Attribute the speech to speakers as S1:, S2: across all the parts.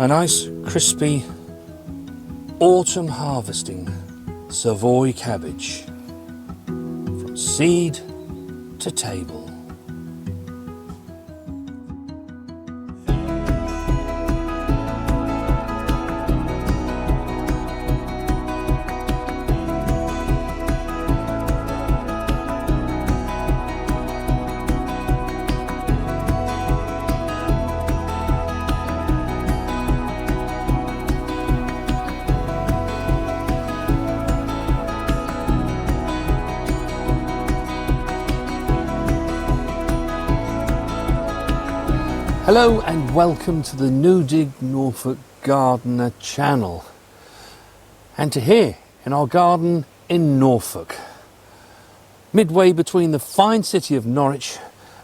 S1: A nice, crispy, autumn harvesting Savoy cabbage. From seed to table. Hello and welcome to the New Dig Norfolk Gardener channel, and to here in our garden in Norfolk, midway between the fine city of Norwich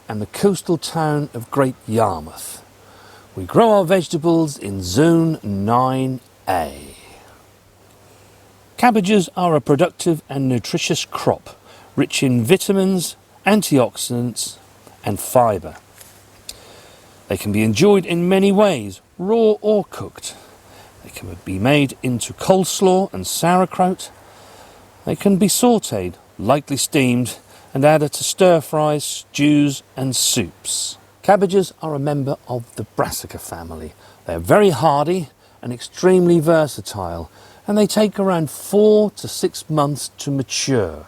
S1: and the coastal town of Great Yarmouth. We grow our vegetables in Zone 9A. Cabbages are a productive and nutritious crop, rich in vitamins, antioxidants and fibre. They can be enjoyed in many ways, raw or cooked. They can be made into coleslaw and sauerkraut. They can be sautéed, lightly steamed, and added to stir-fries, stews and soups. Cabbages are a member of the brassica family. They are very hardy and extremely versatile, and they take around 4 to 6 months to mature.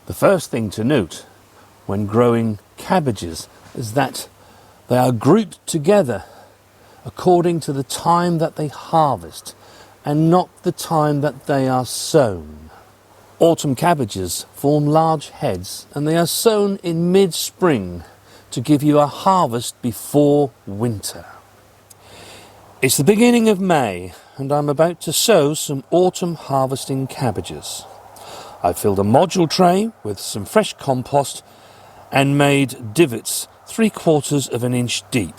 S1: The first thing to note when growing cabbages is that they are grouped together according to the time that they harvest and not the time that they are sown. Autumn cabbages form large heads and they are sown in mid-spring to give you a harvest before winter. It's the beginning of May and I'm about to sow some autumn harvesting cabbages. I filled a module tray with some fresh compost and made divots 3/4 of an inch deep.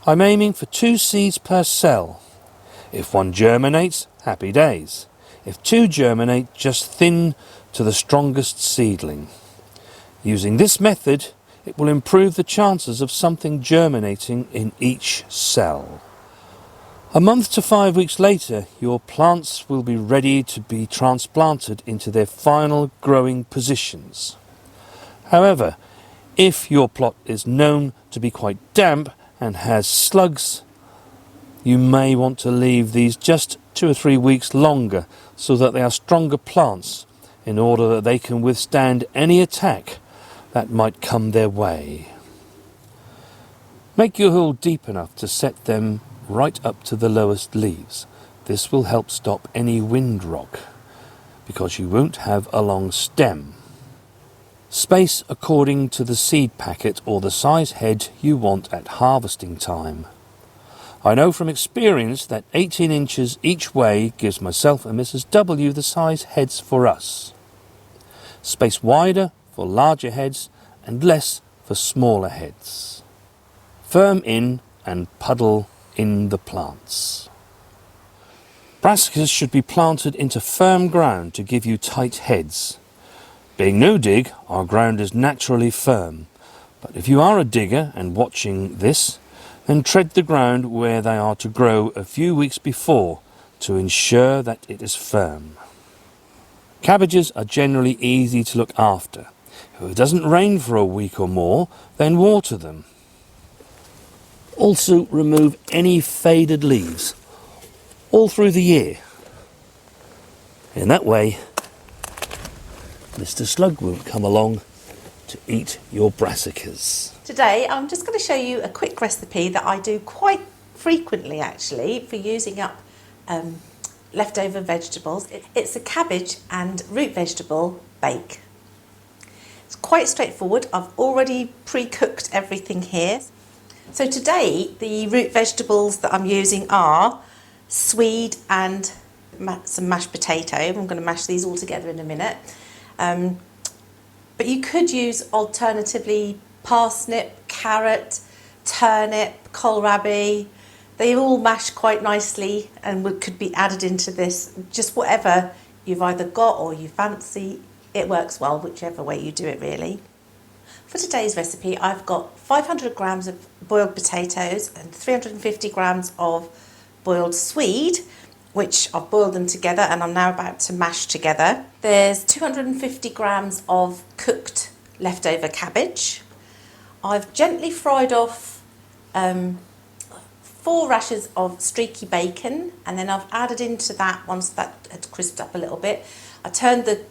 S1: I'm aiming for 2 seeds per cell. If one germinates, happy days. If 2 germinate, just thin to the strongest seedling. Using this method, it will improve the chances of something germinating in each cell. A month to 5 weeks later, your plants will be ready to be transplanted into their final growing positions. However, if your plot is known to be quite damp and has slugs, you may want to leave these just 2 or 3 weeks longer so that they are stronger plants in order that they can withstand any attack that might come their way. Make your hole deep enough to set them right up to the lowest leaves. This will help stop any wind rock because you won't have a long stem. Space according to the seed packet or the size head you want at harvesting time. I know from experience that 18 inches each way gives myself and Mrs. W the size heads for us. Space wider for larger heads and less for smaller heads. Firm in and puddle in the plants. Brassicas should be planted into firm ground to give you tight heads. Being no dig, our ground is naturally firm, but if you are a digger and watching this, then tread the ground where they are to grow a few weeks before to ensure that it is firm. Cabbages are generally easy to look after. If it doesn't rain for a week or more, then water them. Also remove any faded leaves all through the year. In that way, Mr. Slug won't come along to eat your brassicas.
S2: Today I'm just going to show you a quick recipe that I do quite frequently actually for using up leftover vegetables. It's a cabbage and root vegetable bake. It's quite straightforward. I've already pre-cooked everything here. So today the root vegetables that I'm using are swede and some mashed potato. I'm going to mash these all together in a minute. But you could use alternatively parsnip, carrot, turnip, kohlrabi. They all mash quite nicely and could be added into this. Just whatever you've either got or you fancy, it works well, whichever way you do it really. For today's recipe, I've got 500 grams of boiled potatoes and 350 grams of boiled swede, which I've boiled them together and I'm now about to mash together. There's 250 grams of cooked leftover cabbage. I've gently fried off 4 rashers of streaky bacon, and then I've added into that, once that had crisped up a little bit, I turned the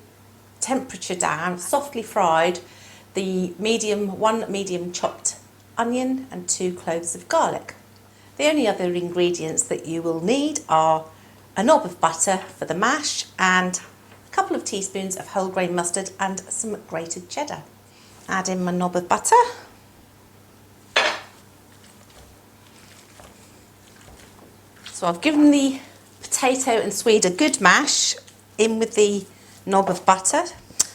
S2: temperature down, softly fried one medium chopped onion and 2 cloves of garlic. The only other ingredients that you will need are a knob of butter for the mash and a couple of teaspoons of whole grain mustard and some grated cheddar. Add in my knob of butter. So I've given the potato and swede a good mash in with the knob of butter,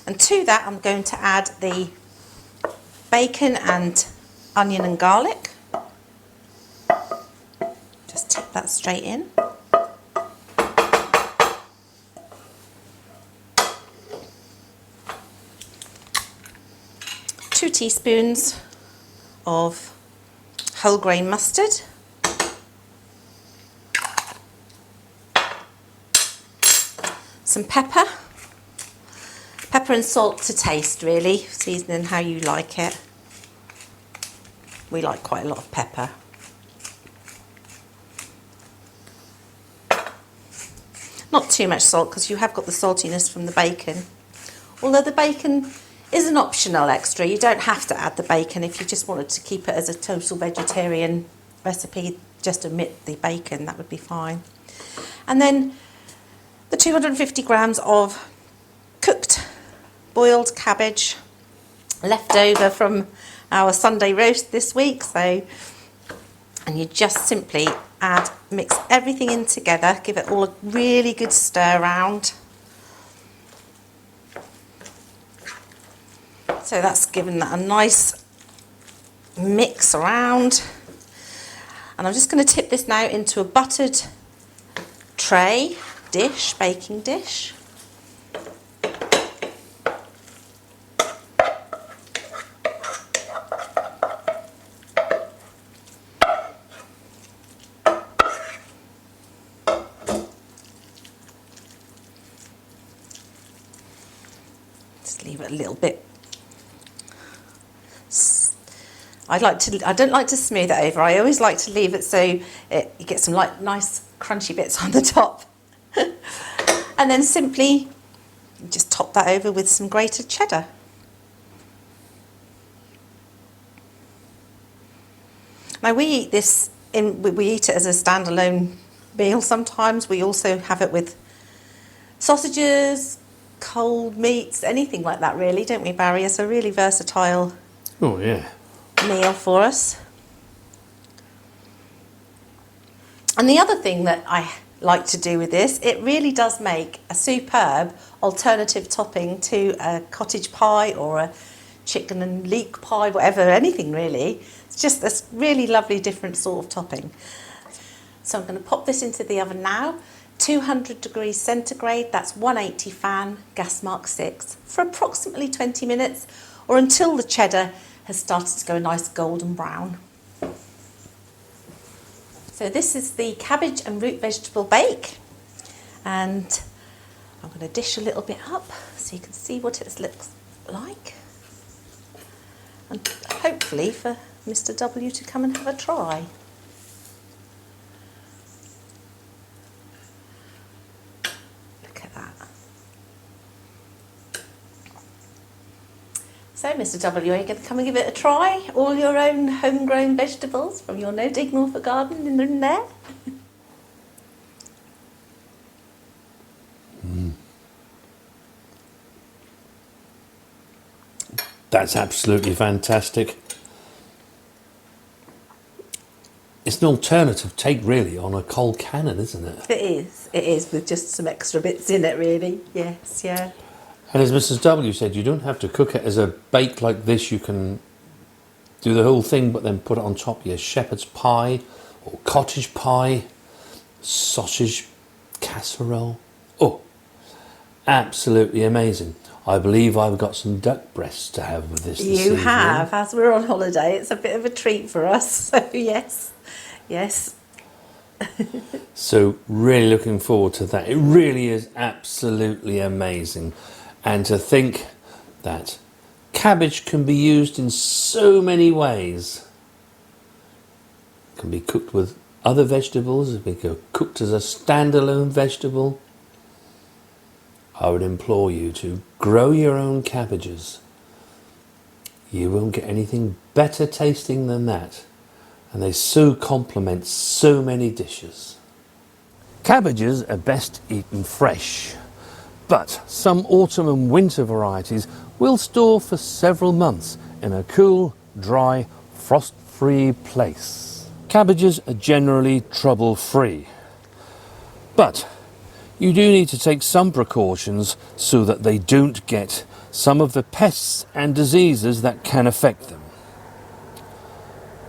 S2: and to that I'm going to add the bacon and onion and garlic. Just tip that straight in. Two teaspoons of whole grain mustard. Some pepper and salt to taste, really, seasoning how you like it. We like quite a lot of pepper. Not too much salt because you have got the saltiness from the bacon. Although the bacon is an optional extra, you don't have to add the bacon if you just wanted to keep it as a total vegetarian recipe, just omit the bacon, that would be fine. And then the 250 grams of cooked boiled cabbage left over from our Sunday roast this week. And you just simply mix everything in together, give it all a really good stir round. So that's given that a nice mix around. And I'm just going to tip this now into a buttered baking dish. Just leave it a little bit. I don't like to smooth it over. I always like to leave it so you get some nice crunchy bits on the top. And then simply just top that over with some grated cheddar. Now we eat this we eat it as a standalone meal sometimes. We also have it with sausages, cold meats, anything like that really, don't we, Barry? It's a really versatile meal for us. And the other thing that I like to do with this, it really does make a superb alternative topping to a cottage pie or a chicken and leek pie, whatever, anything really. It's just a really lovely different sort of topping. So I'm going to pop this into the oven now, 200 degrees centigrade, that's 180 fan, gas mark 6, for approximately 20 minutes or until the cheddar has started to go a nice golden brown. So this is the cabbage and root vegetable bake, and I'm going to dish a little bit up so you can see what it looks like, and hopefully for Mr. W to come and have a try. Look at that. So Mr. W, are you going to come and give it a try? All your own homegrown vegetables from your No Dig Norfolk garden in there?
S1: That's absolutely fantastic. It's an alternative take really on a cold cannon, isn't it?
S2: It is, with just some extra bits in it really, yes, yeah.
S1: And as Mrs. W said, you don't have to cook it as a bake like this. You can do the whole thing but then put it on top of your shepherd's pie or cottage pie, sausage casserole. Oh, absolutely amazing. I believe I've got some duck breasts to have with this
S2: You
S1: evening.
S2: have, as we're on holiday. It's a bit of a treat for us. So yes, yes.
S1: So really looking forward to that. It really is absolutely amazing. And to think that cabbage can be used in so many ways. It can be cooked with other vegetables. It can be cooked as a standalone vegetable. I would implore you to grow your own cabbages. You won't get anything better tasting than that. And they so complement so many dishes. Cabbages are best eaten fresh, but some autumn and winter varieties will store for several months in a cool, dry, frost-free place. Cabbages are generally trouble-free, but you do need to take some precautions so that they don't get some of the pests and diseases that can affect them.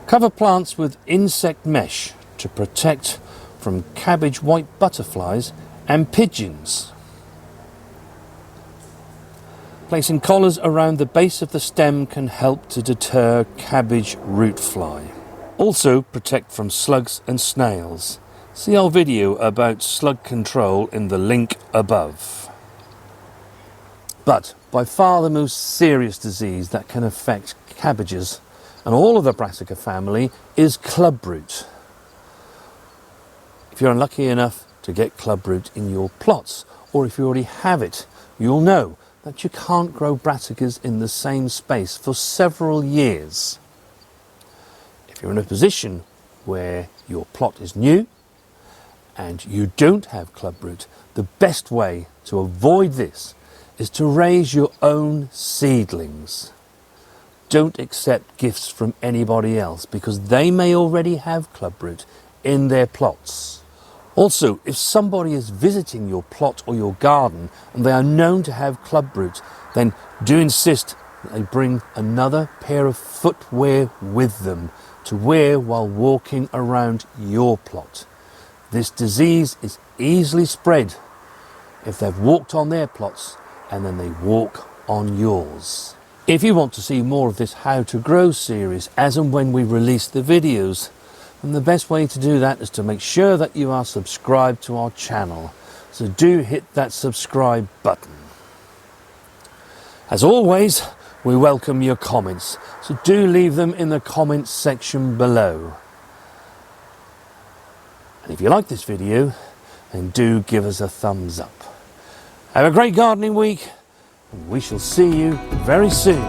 S1: Cover plants with insect mesh to protect from cabbage white butterflies and pigeons. Placing collars around the base of the stem can help to deter cabbage root fly. Also protect from slugs and snails. See our video about slug control in the link above. But by far the most serious disease that can affect cabbages and all of the brassica family is clubroot. If you're unlucky enough to get clubroot in your plots, or if you already have it, you'll know that you can't grow brassicas in the same space for several years. If you're in a position where your plot is new and you don't have clubroot, the best way to avoid this is to raise your own seedlings. Don't accept gifts from anybody else because they may already have clubroot in their plots. Also, if somebody is visiting your plot or your garden and they are known to have clubroot, then do insist that they bring another pair of footwear with them to wear while walking around your plot. This disease is easily spread if they've walked on their plots and then they walk on yours. If you want to see more of this How to Grow series as and when we release the videos, then the best way to do that is to make sure that you are subscribed to our channel. So do hit that subscribe button. As always, we welcome your comments, so do leave them in the comments section below. And if you like this video, then do give us a thumbs up. Have a great gardening week, and we shall see you very soon.